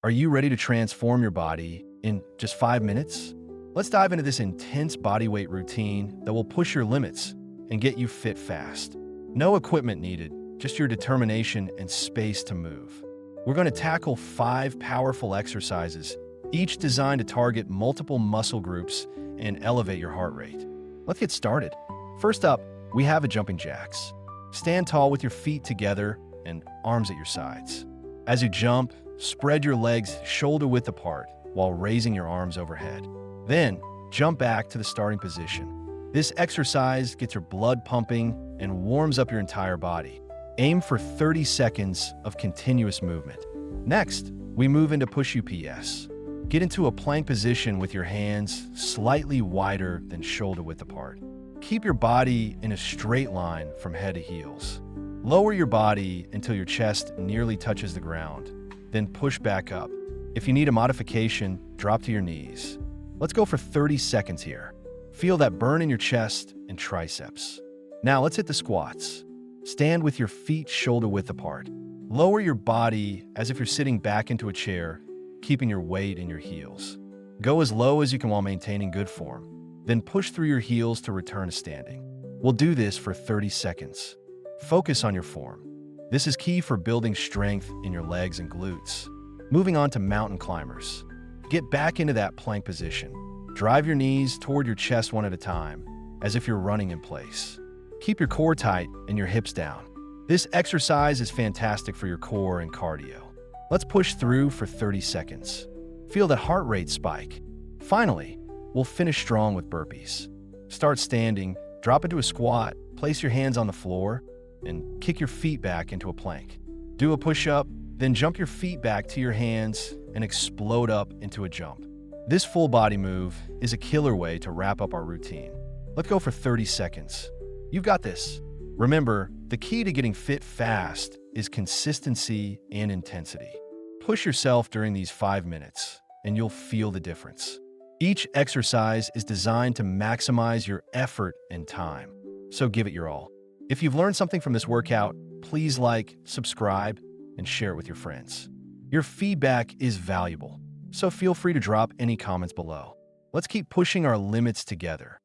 Are you ready to transform your body in just 5 minutes? Let's dive into this intense bodyweight routine that will push your limits and get you fit fast. No equipment needed, just your determination and space to move. We're going to tackle 5 powerful exercises, each designed to target multiple muscle groups and elevate your heart rate. Let's get started. First up, we have jumping jacks. Stand tall with your feet together and arms at your sides. As you jump, spread your legs shoulder-width apart while raising your arms overhead. Then, jump back to the starting position. This exercise gets your blood pumping and warms up your entire body. Aim for 30 seconds of continuous movement. Next, we move into push UPS. Get into a plank position with your hands slightly wider than shoulder-width apart. Keep your body in a straight line from head to heels. Lower your body until your chest nearly touches the ground, then push back up. If you need a modification, drop to your knees. Let's go for 30 seconds here. Feel that burn in your chest and triceps. Now let's hit the squats. Stand with your feet shoulder-width apart. Lower your body as if you're sitting back into a chair, keeping your weight in your heels. Go as low as you can while maintaining good form. Then push through your heels to return to standing. We'll do this for 30 seconds. Focus on your form. This is key for building strength in your legs and glutes. Moving on to mountain climbers. Get back into that plank position. Drive your knees toward your chest one at a time, as if you're running in place. Keep your core tight and your hips down. This exercise is fantastic for your core and cardio. Let's push through for 30 seconds. Feel that heart rate spike. Finally, we'll finish strong with burpees. Start standing, drop into a squat, place your hands on the floor, and kick your feet back into a plank. Do a push-up, then jump your feet back to your hands and explode up into a jump. This full body move is a killer way to wrap up our routine. Let's go for 30 seconds. You've got this. Remember, the key to getting fit fast is consistency and intensity. Push yourself during these 5 minutes, and you'll feel the difference. Each exercise is designed to maximize your effort and time, so give it your all. If you've learned something from this workout, please like, subscribe, and share it with your friends. Your feedback is valuable, so feel free to drop any comments below. Let's keep pushing our limits together.